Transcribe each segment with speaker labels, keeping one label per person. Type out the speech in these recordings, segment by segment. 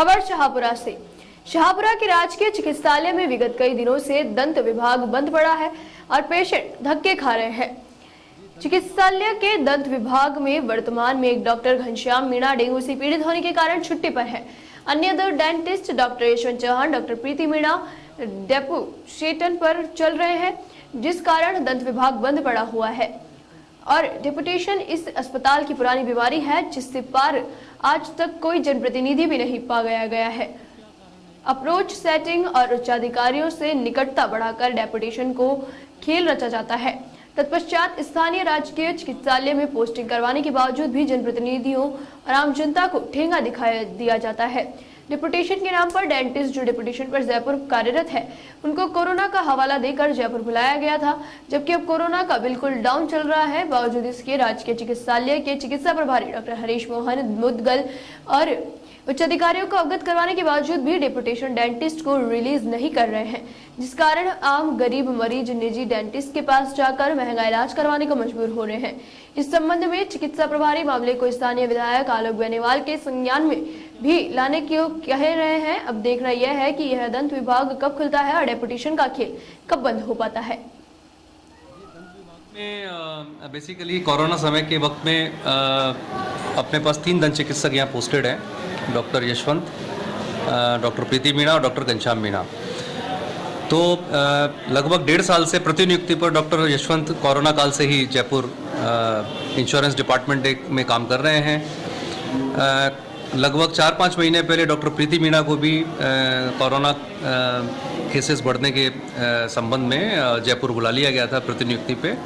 Speaker 1: खबर शाहपुरा से। शाहपुरा के राजकीय चिकित्सालय में विगत कई दिनों से दंत विभाग बंद पड़ा है और पेशेंट धक्के खा रहे हैं। चिकित्सालय के दंत विभाग में वर्तमान में एक डॉक्टर घनश्याम मीणा डेंगू से पीड़ित होने के कारण छुट्टी पर है। अन्य दो dentist doctor Yashwant Chauhan, doctor Preeti Meena deputation पर चल रहे हैं, जिस कारण दंत विभाग बंद पड़ा हुआ है। और डेपुटेशन इस अस्पताल की पुरानी बीमारी है, जिससे पार आज तक कोई जनप्रतिनिधि भी नहीं पा गया है। अप्रोच सेटिंग और उच्चाधिकारियों से निकटता बढ़ाकर डेपुटेशन को खेल रचा जाता है। तत्पश्चात स्थानीय राजकीय चिकित्सालय में पोस्टिंग करवाने के बावजूद भी जनप्रतिनिधियों और आम जनता को ठेंगा दिया जाता है। डिप्यूटेशन के नाम पर डेंटिस्ट जो डिप्यूटेशन पर जयपुर कार्यरत है, उनको कोरोना का हवाला देकर जयपुर बुलाया गया था, जबकि अब कोरोना का बिल्कुल डाउन चल रहा है। बावजूद इसके राजकीय चिकित्सालय के चिकित्सा प्रभारी डॉक्टर हरीश मोहन मुदगल और उच्च अधिकारियों को अवगत करवाने के बावजूद भी डिप्यूटेशन डेंटिस्ट को रिलीज नहीं कर रहे हैं, जिस कारण आम गरीब मरीज निजी डेंटिस्ट के पास जाकर महंगा इलाज करवाने को मजबूर हो रहे हैं। इस संबंध में चिकित्सा प्रभारी मामले को स्थानीय विधायक आलोक बेनीवाल के संज्ञान में भी लाने को कह रहे हैं। अब देखना यह है कि यह दंत विभाग कब खुलता है और डेप्यूटेशन का खेल कब बंद हो पाता है।
Speaker 2: में बेसिकली कोरोना समय के वक्त में अपने पास 3 दंत चिकित्सक यहाँ पोस्टेड हैं, डॉक्टर यशवंत, डॉक्टर प्रीति मीणा और डॉक्टर घनश्याम मीणा। तो लगभग 1.5 साल से प्रतिनियुक्ति पर डॉक्टर यशवंत कोरोना काल से ही जयपुर इंश्योरेंस डिपार्टमेंट में काम कर रहे हैं। लगभग 4-5 महीने पहले डॉक्टर प्रीति मीणा को भी कोरोना केसेस बढ़ने के संबंध में जयपुर बुला लिया गया था प्रतिनियुक्ति पे।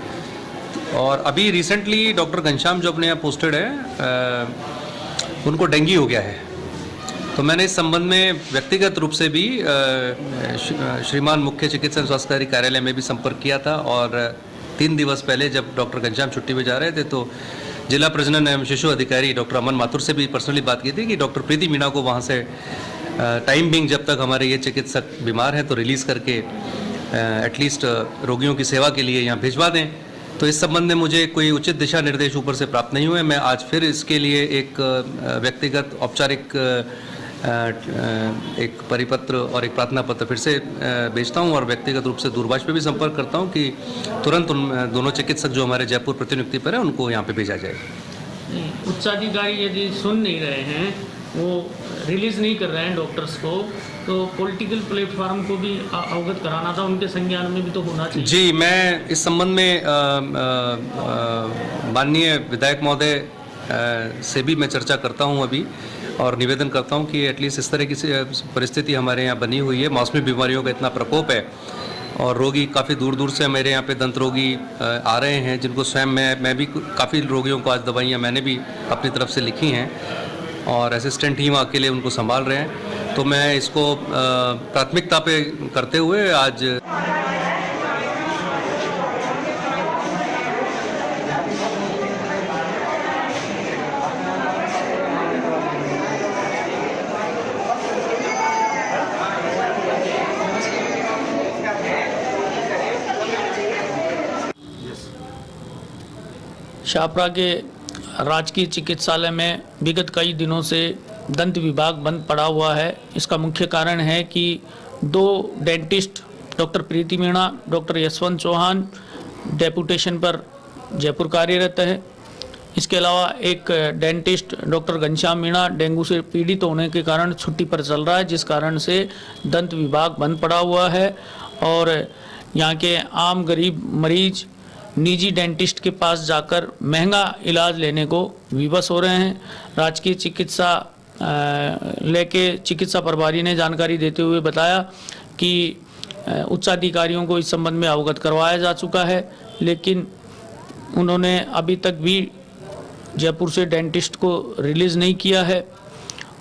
Speaker 2: और अभी रिसेंटली डॉक्टर घनश्याम जो अपने यहाँ पोस्टेड है, उनको डेंगू हो गया है। तो मैंने इस संबंध में व्यक्तिगत रूप से भी श्रीमान मुख्य चिकित्सा स्वास्थ्य अधिकारी कार्यालय में भी संपर्क किया था। और 3 दिवस पहले जब डॉक्टर घनश्याम छुट्टी पे जा रहे थे, तो जिला प्रजनन एवं शिशु अधिकारी डॉक्टर अमन माथुर से भी पर्सनली बात की थी कि डॉक्टर प्रीति मीणा को वहाँ से टाइम बिंग जब तक हमारे ये चिकित्सक बीमार हैं तो रिलीज़ करके एटलीस्ट रोगियों की सेवा के लिए यहाँ भिजवा दें। तो इस संबंध में मुझे कोई उचित दिशा निर्देश ऊपर से प्राप्त नहीं हुए। मैं आज फिर इसके लिए एक व्यक्तिगत औपचारिक एक परिपत्र और एक प्रार्थना पत्र फिर से भेजता हूं और व्यक्तिगत रूप से दूरभाष पे भी संपर्क करता हूं कि तुरंत उन दोनों चिकित्सक जो हमारे जयपुर प्रतिनियुक्ति पर हैं उनको यहां पे भेजा जाए।
Speaker 3: उच्चाधिकारी यदि सुन नहीं रहे हैं, वो रिलीज़ नहीं कर रहे हैं डॉक्टर्स को, तो पॉलिटिकल प्लेटफॉर्म को भी अवगत कराना था, उनके संज्ञान में भी तो होना चाहिए।
Speaker 2: जी, मैं इस संबंध में माननीय विधायक महोदय से भी मैं चर्चा करता हूं अभी और निवेदन करता हूं कि एटलीस्ट इस तरह की परिस्थिति हमारे यहाँ बनी हुई है। मौसमी बीमारियों का इतना प्रकोप है और रोगी काफ़ी दूर दूर से मेरे यहाँ पे दंत रोगी आ रहे हैं, जिनको स्वयं मैं भी काफ़ी रोगियों को आज दवाइयाँ मैंने भी अपनी तरफ से लिखी हैं और असिस्टेंट टीम अकेले उनको संभाल रहे हैं। तो मैं इसको प्राथमिकता पे करते हुए आज
Speaker 3: शाहपुरा के राजकीय चिकित्सालय में विगत कई दिनों से दंत विभाग बंद पड़ा हुआ है। इसका मुख्य कारण है कि 2 dentist doctor Preeti Meena, doctor Yashwant Chauhan deputation पर जयपुर कार्यरत है। इसके अलावा एक dentist doctor Ghanshyam Meena dengue से पीड़ित होने के कारण छुट्टी पर चल रहा है, जिस कारण से दंत विभाग बंद पड़ा हुआ है और यहाँ के आम गरीब मरीज निजी डेंटिस्ट के पास जाकर महंगा इलाज लेने को विवश हो रहे हैं। राजकीय चिकित्सा लेके चिकित्सा प्रभारी ने जानकारी देते हुए बताया कि उच्चाधिकारियों को इस संबंध में अवगत करवाया जा चुका है, लेकिन उन्होंने अभी तक भी जयपुर से डेंटिस्ट को रिलीज़ नहीं किया है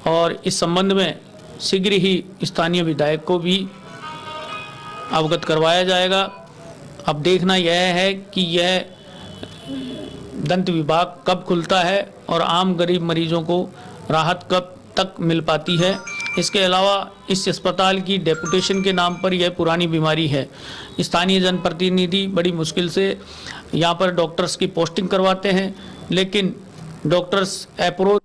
Speaker 3: और इस संबंध में शीघ्र ही स्थानीय विधायक को भी अवगत करवाया जाएगा। अब देखना यह है कि यह दंत विभाग कब खुलता है और आम गरीब मरीजों को राहत कब तक मिल पाती है। इसके अलावा इस अस्पताल की डेपुटेशन के नाम पर यह पुरानी बीमारी है। स्थानीय जनप्रतिनिधि बड़ी मुश्किल से यहाँ पर डॉक्टर्स की पोस्टिंग करवाते हैं, लेकिन डॉक्टर्स अप्रोच